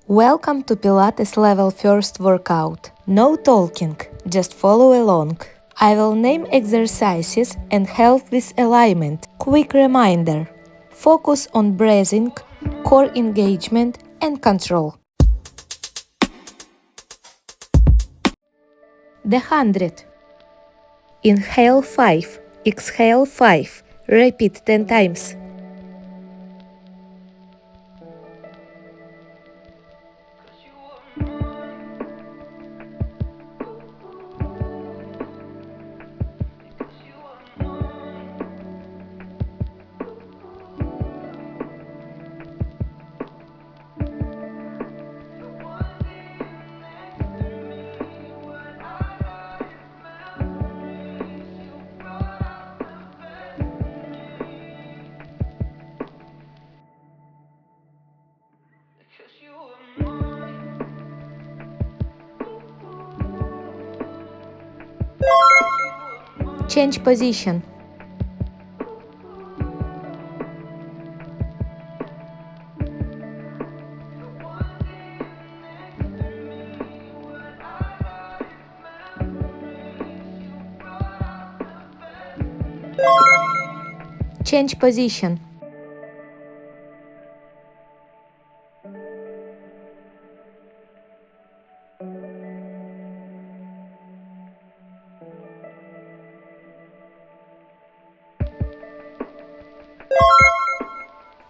Welcome to Pilates level first workout. No talking, just follow along. I will name exercises and help with alignment. Quick reminder. Focus on breathing, core engagement and control. The 100. Inhale 5, exhale 5. Repeat 10 times. Change position. Change position.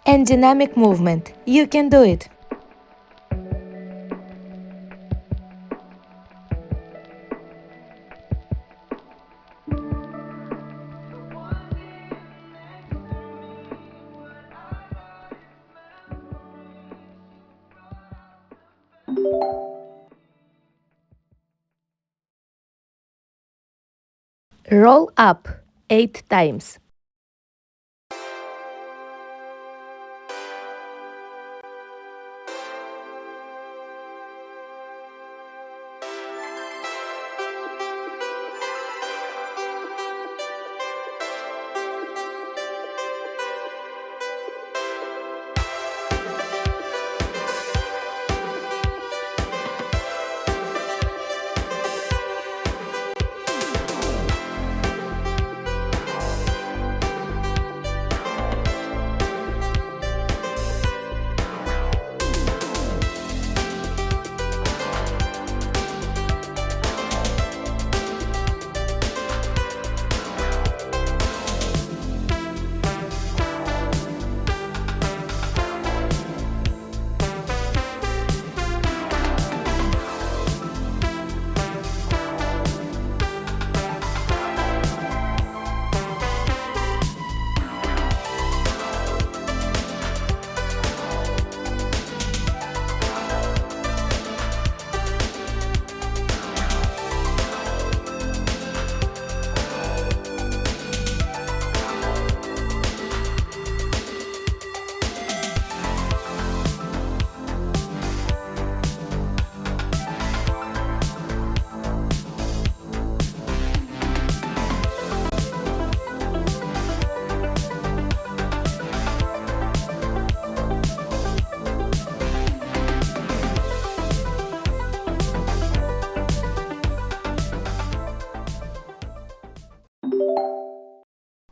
And dynamic movement. You can do it. Roll up 8 times.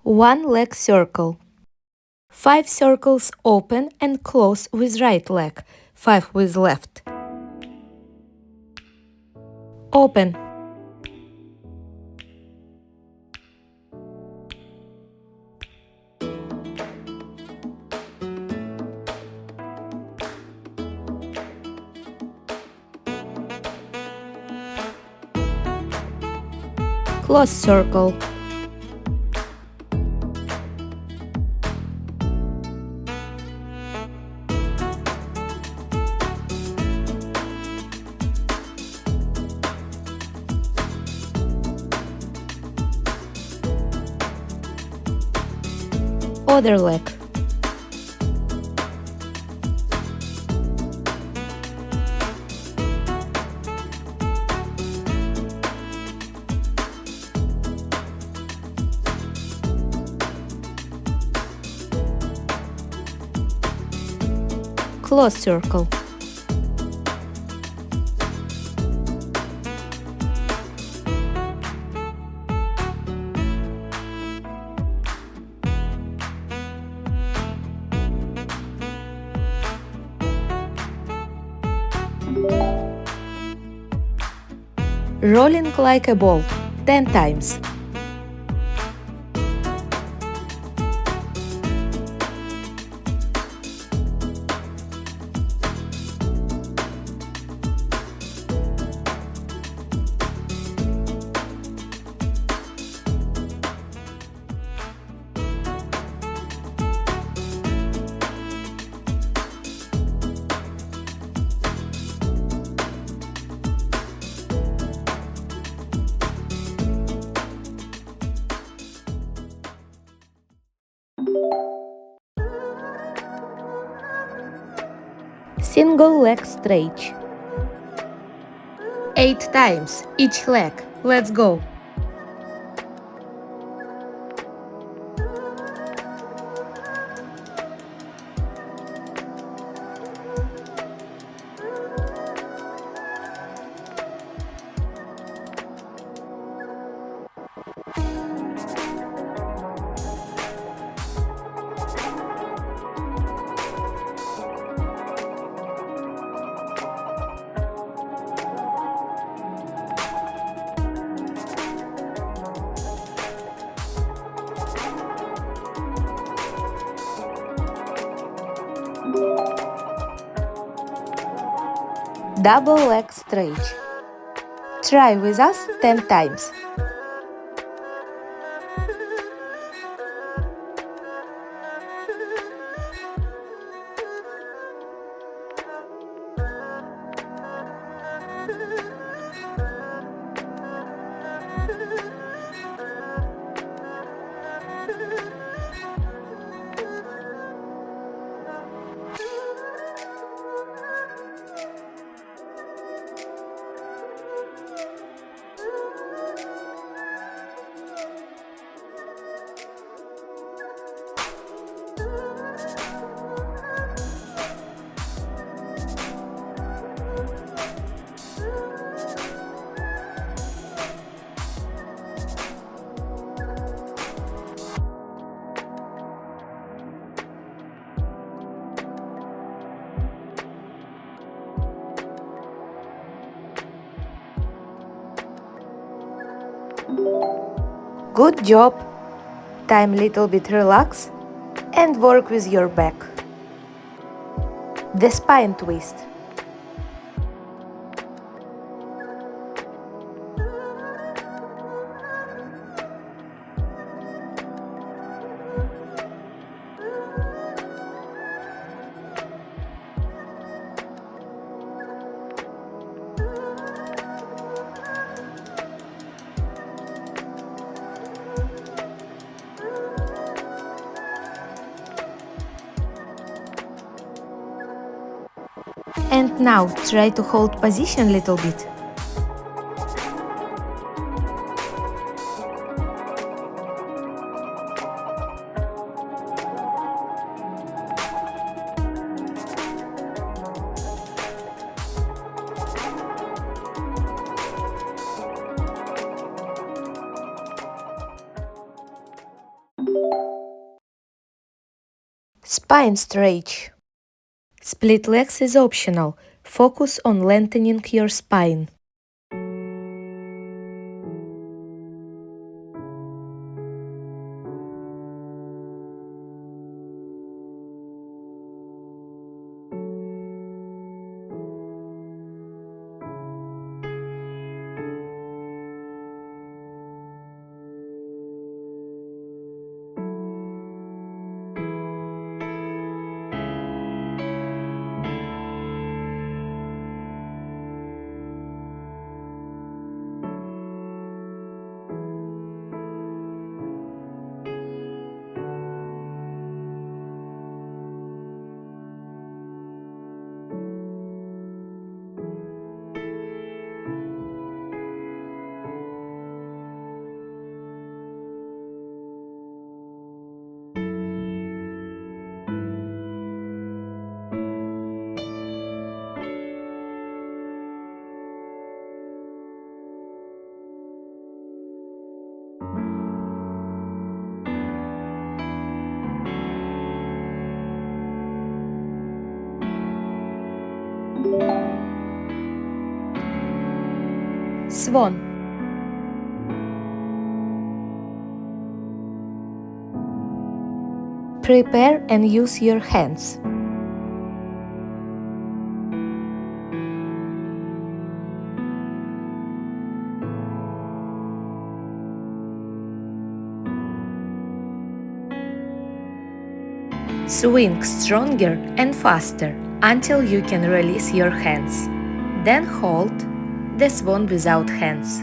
One leg circle. 5 circles open and close with right leg, 5 with left. Open. Close circle. Other leg. Close circle. Rolling like a ball, 10 times. Single leg stretch. 8 times each leg. Let's go. Double leg stretch. Try with us 10 times. Good job! Time little bit relax and work with your back. The spine twist. And now try to hold position a little bit. Spine stretch. Split legs is optional. Focus on lengthening your spine. Swan. Prepare and use your hands. Swing stronger and faster until you can release your hands. Then hold the swan without hands.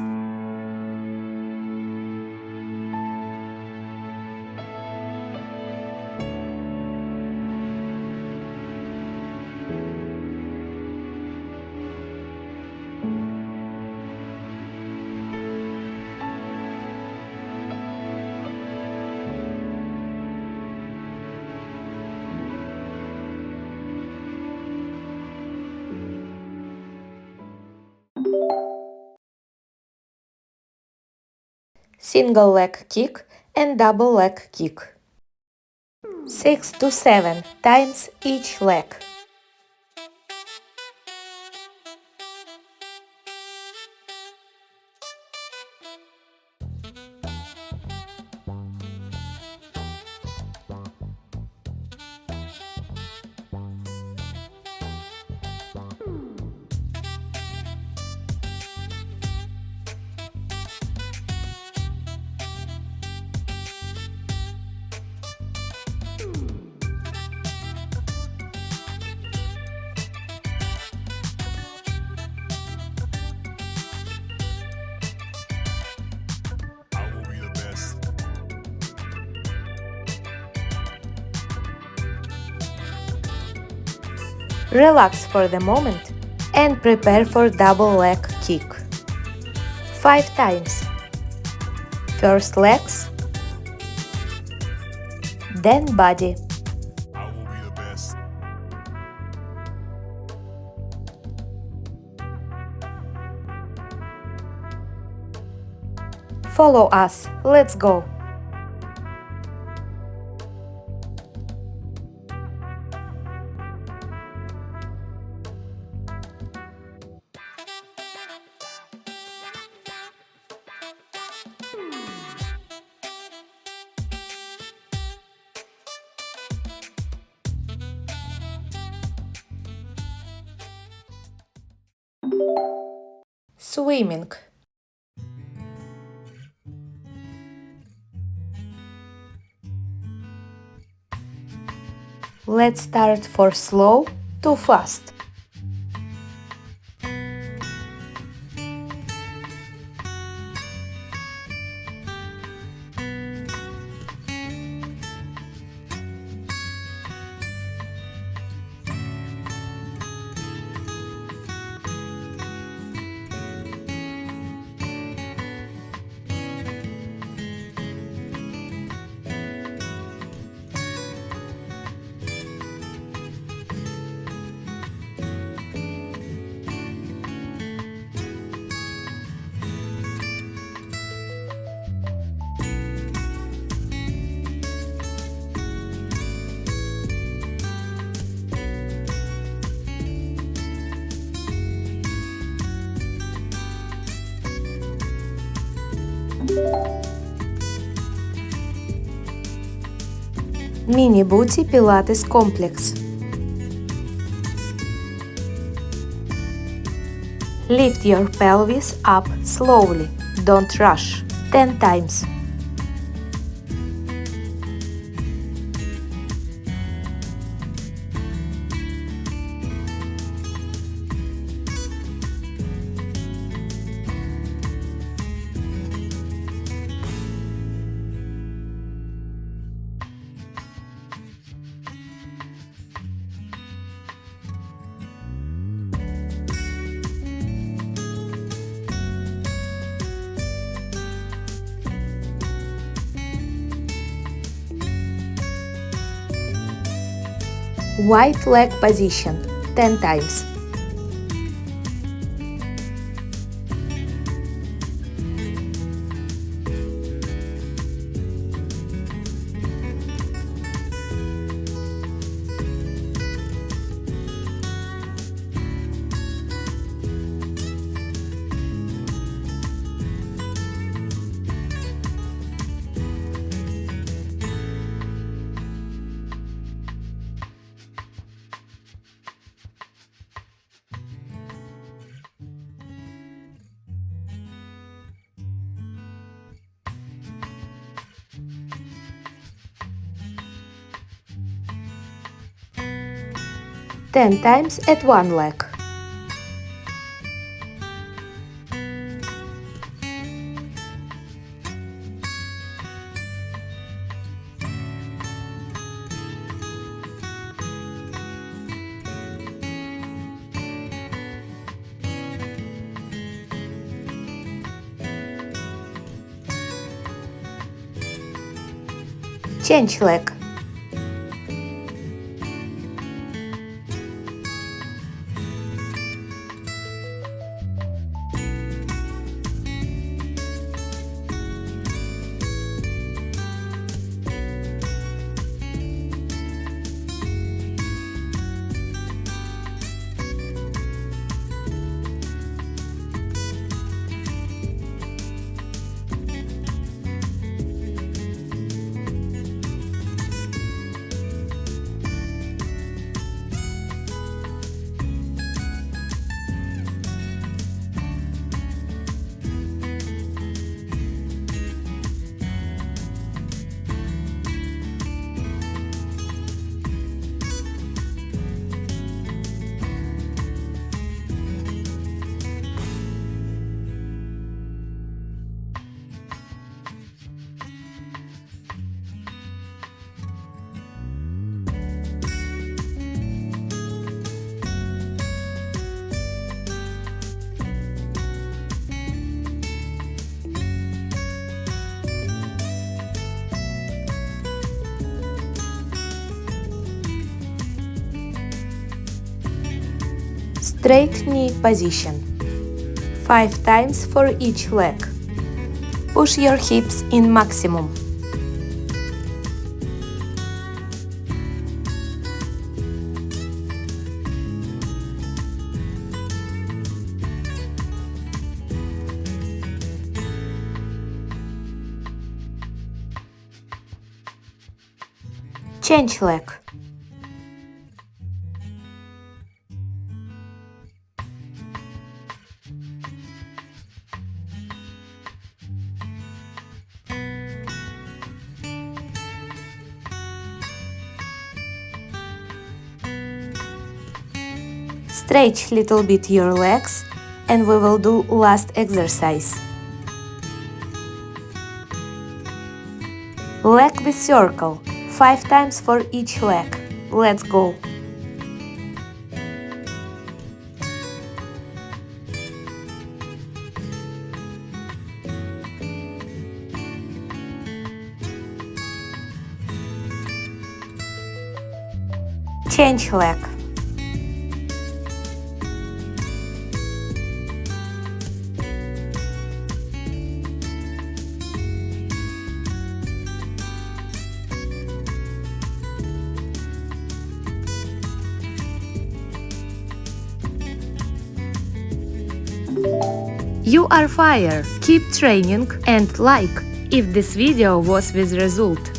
Single leg kick and double leg kick. 6 to 7 times each leg. Relax for the moment and prepare for double leg kick. 5 times. First legs, then body. I will be the best. Follow us. Let's go. Swimming. Let's start for slow to fast. Mini booty Pilates complex. Lift your pelvis up slowly, don't rush. 10 times. Wide leg position 10 times. 10 times at one leg. Change leg. Straight knee position. 5 times for each leg. Push your hips in maximum. Change leg. Stretch little bit your legs and we will do last exercise. Leg with circle, 5 times for each leg. Let's go. Change leg. You are fire! Keep training and like if this video was with result.